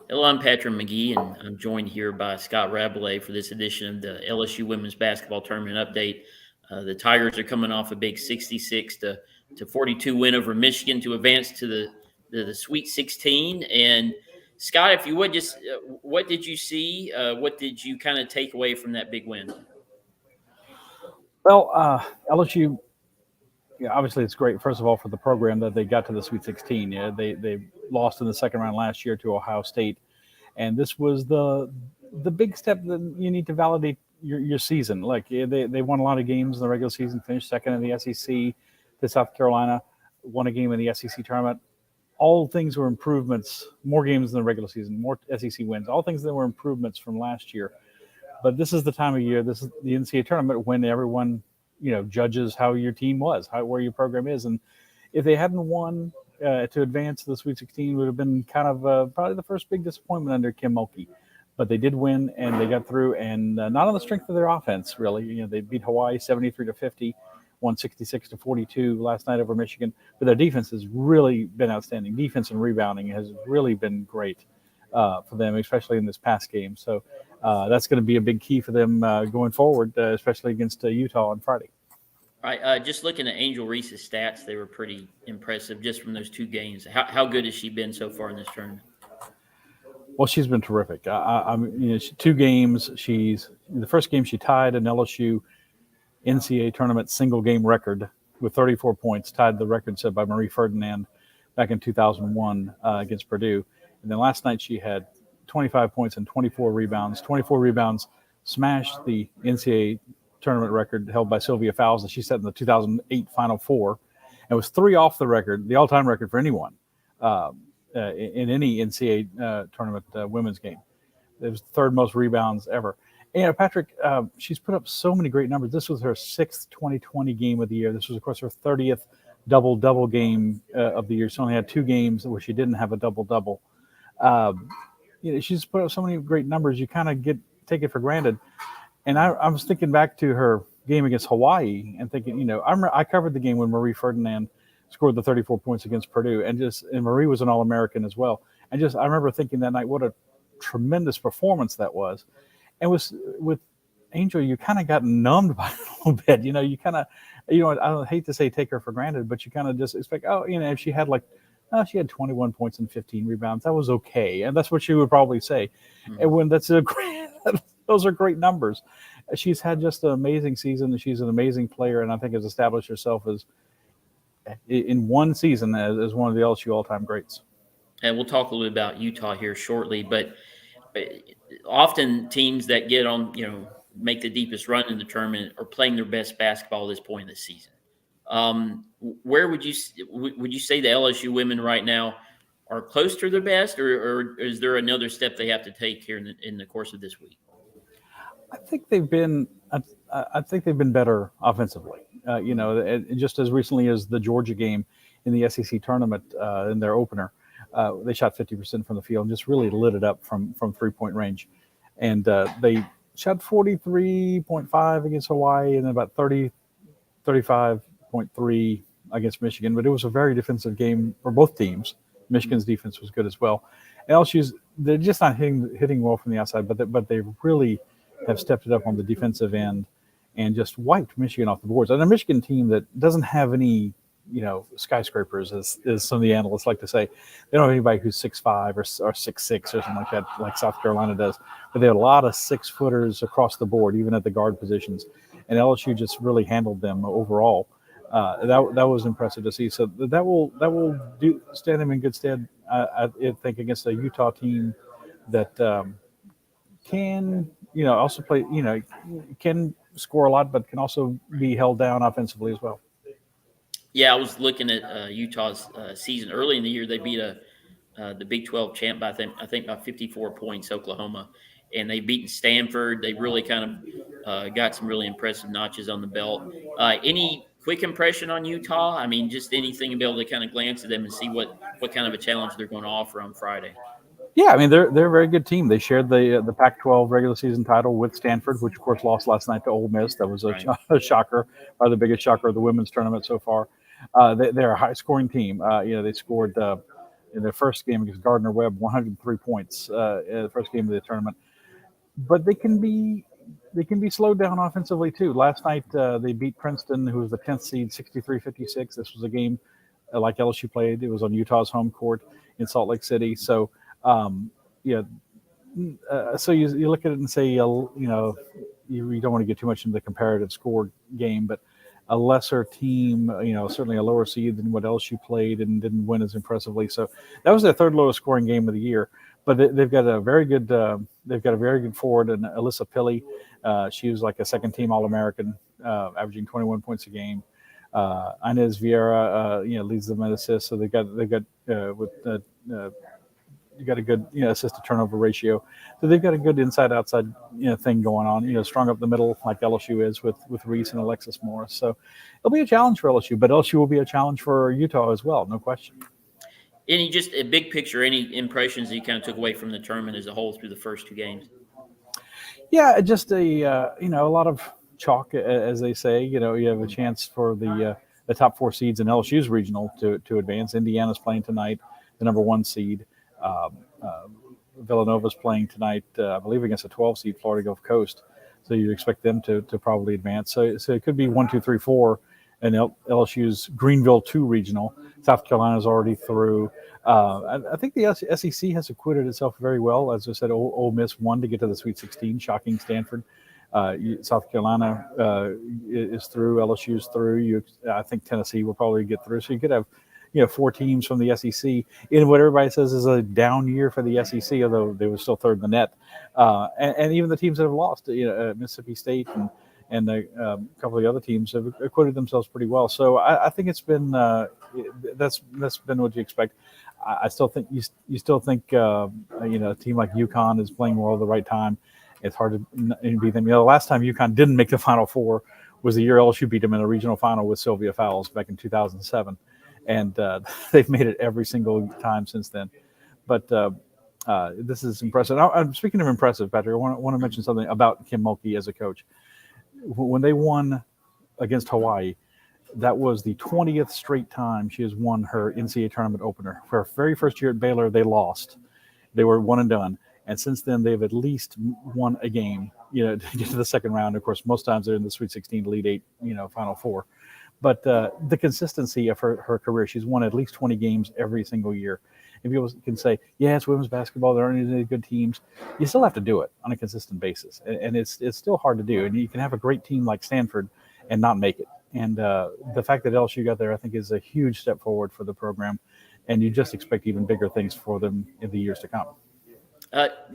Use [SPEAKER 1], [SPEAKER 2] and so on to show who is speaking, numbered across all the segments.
[SPEAKER 1] Hello, I'm Patrick McGee, and I'm joined here by Scott Rabalais for this edition of the LSU Women's Basketball Tournament Update. The Tigers are coming off a big 66 to 42 win over Michigan to advance to the Sweet 16. And Scott, if you would just, what did you see? What did you kind of take away from that big win?
[SPEAKER 2] Well, LSU, obviously it's great. First of all, for the program that they got to the Sweet 16. Yeah, they lost in the second round last year to Ohio State, and this was the big step that you need to validate your season. Like they won a lot of games in the regular season, finished second in the SEC to South Carolina, won a game in the SEC tournament. All things were improvements, more games in the regular season, more SEC wins, all things that were improvements from last year. But this is the time of year, this is the NCAA tournament when everyone, judges how your team was, where your program is. And if they hadn't won to advance to the Sweet 16, it would have been kind of probably the first big disappointment under Kim Mulkey. But they did win and they got through, and not on the strength of their offense, really. They beat Hawaii 73-50, won 66-42 last night over Michigan. But their defense has really been outstanding. Defense and rebounding has really been great for them, especially in this past game. So that's going to be a big key for them going forward, especially against Utah on Friday.
[SPEAKER 1] All right, just looking at Angel Reese's stats, they were pretty impressive just from those two games. How good has she been so far in this tournament?
[SPEAKER 2] Well, she's been terrific. Two games. She's the first game she tied an LSU NCAA tournament single game record with 34 points, tied the record set by Marie Ferdinand back in 2001 against Purdue. And then last night she had 25 points and 24 rebounds. 24 rebounds, smashed the NCAA tournament record held by Sylvia Fowles that she set in the 2008 Final Four. And it was 3 off the record, the all-time record for anyone in any NCAA tournament women's game. It was the third most rebounds ever. And Patrick, she's put up so many great numbers. This was her 6th 2020 game of the year. This was, of course, her 30th double-double game of the year. She only had 2 games where she didn't have a double-double. She's put up so many great numbers. You kind of take it for granted. And I was thinking back to her game against Hawaii and thinking, I covered the game when Marie Ferdinand scored the 34 points against Purdue, and Marie was an All-American as well. And I remember thinking that night, what a tremendous performance that was. And with Angel, you kind of got numbed by it a little bit. You kind of, I hate to say take her for granted, but you kind of just expect, if she had she had 21 points and 15 rebounds, that was okay. And that's what she would probably say. Mm-hmm. And when those are great numbers. She's had just an amazing season, and she's an amazing player, and I think has established herself as in one season as one of the LSU all-time greats.
[SPEAKER 1] And we'll talk a little bit about Utah here shortly, but often teams that get on, make the deepest run in the tournament are playing their best basketball at this point in the season. Where would you say the LSU women right now are close to their best, or is there another step they have to take here in the course of this week?
[SPEAKER 2] I think they've been better offensively. Just as recently as the Georgia game in the SEC tournament in their opener, they shot 50% from the field and just really lit it up from 3-point range. And they shot 43.5 against Hawaii and about 35.3 against Michigan. But it was a very defensive game for both teams. Michigan's defense was good as well. LSU's, they're just not hitting well from the outside, but they really have stepped it up on the defensive end and just wiped Michigan off the boards. And a Michigan team that doesn't have any, skyscrapers, as some of the analysts like to say. They don't have anybody who's 6'5" or 6'6" or something like that, like South Carolina does. But they have a lot of 6-footers across the board, even at the guard positions. And LSU just really handled them overall. That was impressive to see. So that will stand them in good stead, I think, against a Utah team that can also play, can score a lot, but can also be held down offensively as well.
[SPEAKER 1] Yeah, I was looking at Utah's season early in the year. They beat the Big 12 champ by I think by 54 points, Oklahoma, and they beaten Stanford. They really kind of got some really impressive notches on the belt. Any quick impression on Utah? I mean, just anything to be able to kind of glance at them and see what kind of a challenge they're going to offer on Friday.
[SPEAKER 2] Yeah, I mean, they're a very good team. They shared the Pac-12 regular season title with Stanford, which, of course, lost last night to Ole Miss. That was a shocker, or the biggest shocker of the women's tournament so far. They're a high-scoring team. They scored in their first game against Gardner Webb, 103 points in the first game of the tournament. But they can be slowed down offensively too. Last night they beat Princeton, who was the 10th seed, 63-56. This was a game like LSU played. It was on Utah's home court in Salt Lake City. So yeah. So you look at it and say, you don't want to get too much into the comparative score game, but a lesser team, certainly a lower seed than what LSU played and didn't win as impressively. So that was their third lowest scoring game of the year. But they've got a very good forward, and Alyssa Pilley. She was like a second team All-American, averaging 21 points a game. Inez Vieira, leads them in assists. So they've got you got a good assist to turnover ratio. So they've got a good inside outside thing going on. Strong up the middle like LSU is with Reese and Alexis Morris. So it'll be a challenge for LSU, but LSU will be a challenge for Utah as well, no question.
[SPEAKER 1] Any just a big picture, any impressions that you kind of took away from the tournament as a whole through the first two games?
[SPEAKER 2] Yeah, just a lot of chalk, as they say. You have a chance for the top four seeds in LSU's regional to advance. Indiana's playing tonight, the number one seed. Villanova's playing tonight, I believe, against a 12 seed Florida Gulf Coast. So you'd expect them to probably advance. So it could be 1, 2, 3, 4, and LSU's Greenville 2 regional. South Carolina's already through. I think the SEC has acquitted itself very well. As I said, Ole Miss won to get to the Sweet 16, shocking Stanford. South Carolina is through. LSU's through. I think Tennessee will probably get through. So you could have four teams from the SEC in what everybody says is a down year for the SEC, although they were still third in the net. And even the teams that have lost, Mississippi State and a couple of the other teams have acquitted themselves pretty well. So I think it's been that's been what you expect. I still think you still think a team like UConn is playing well at the right time. It's hard to beat them. The last time UConn didn't make the Final Four was the year LSU beat them in a regional final with Sylvia Fowles back in 2007. And they've made it every single time since then. But this is impressive. Now, speaking of impressive, Patrick, I want to mention something about Kim Mulkey as a coach. When they won against Hawaii, that was the 20th straight time she has won her NCAA tournament opener. For her very first year at Baylor, they lost. They were one and done. And since then, they've at least won a game, to get to the second round. Of course, most times they're in the Sweet 16 to Elite 8, Final Four. But the consistency of her career, she's won at least 20 games every single year. And people can say, yeah, it's women's basketball. There aren't any good teams. You still have to do it on a consistent basis. And it's still hard to do. And you can have a great team like Stanford and not make it. And the fact that LSU got there, I think, is a huge step forward for the program. And you just expect even bigger things for them in the years to come.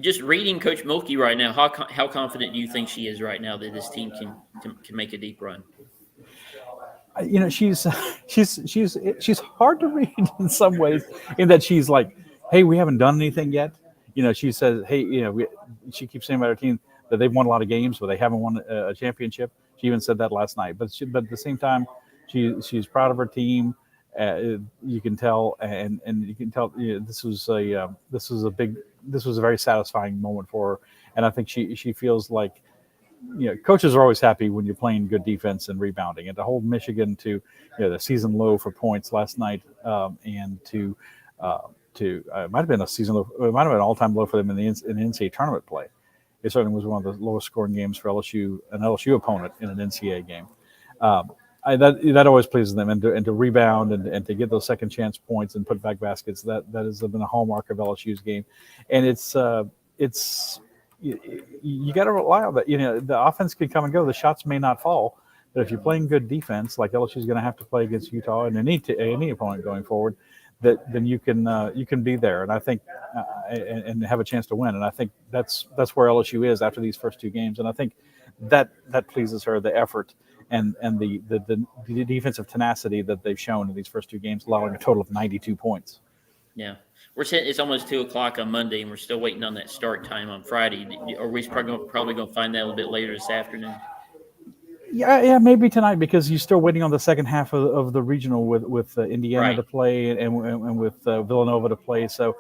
[SPEAKER 1] Just reading Coach Mulkey right now, how confident do you think she is right now that this team can make a deep run?
[SPEAKER 2] She's hard to read in some ways, in that she's like, hey, we haven't done anything yet. She says, hey, she keeps saying about her team that they've won a lot of games, but they haven't won a championship. She even said that last night. But at the same time, she's proud of her team. You can tell, and you can tell this was a very satisfying moment for her. And I think she feels like, coaches are always happy when you're playing good defense and rebounding. And to hold Michigan to the season low for points last night, and to it might have been a season low, it might have been an all-time low for them in the NCAA tournament play. It certainly was one of the lowest scoring games for LSU, an LSU opponent in an NCAA game. That always pleases them, and to rebound and to get those second chance points and put back baskets, that has been a hallmark of LSU's game. And it's you got to rely on that. The offense could come and go. The shots may not fall, but if you're playing good defense, like LSU is going to have to play against Utah and any opponent going forward, then you can be there. And I think and have a chance to win. And I think that's where LSU is after these first two games. And I think that pleases her, the effort and the defensive tenacity that they've shown in these first two games, allowing a total of 92 points.
[SPEAKER 1] Yeah. It's almost 2:00 on Monday, and we're still waiting on that start time on Friday. Are we probably going to find that a little bit later this afternoon?
[SPEAKER 2] Yeah, maybe tonight, because you're still waiting on the second half of the regional with Indiana to play and with Villanova to play. So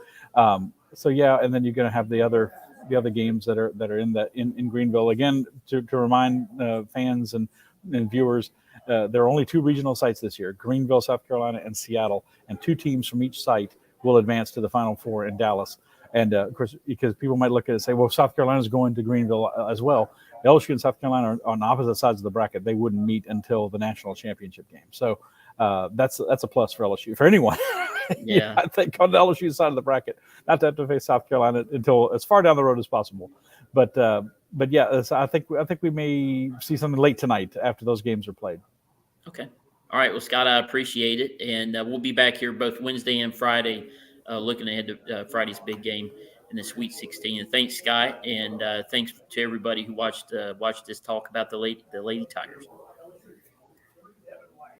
[SPEAKER 2] yeah, and then you're going to have the other games that are in Greenville again. To remind fans and viewers, there are only two regional sites this year: Greenville, South Carolina, and Seattle, and two teams from each site will advance to the Final Four in Dallas. And of course, because people might look at it and say, well, South Carolina's going to Greenville as well. LSU and South Carolina are on opposite sides of the bracket. They wouldn't meet until the national championship game. So that's a plus for LSU, for anyone.
[SPEAKER 1] Yeah.
[SPEAKER 2] I think on the LSU side of the bracket, not to have to face South Carolina until as far down the road as possible. But yeah, I think we may see something late tonight after those games are played.
[SPEAKER 1] Okay. All right. Well, Scott, I appreciate it. And we'll be back here both Wednesday and Friday looking ahead to Friday's big game in the Sweet 16. And thanks, Scott. And thanks to everybody who watched this talk about the Lady Tigers.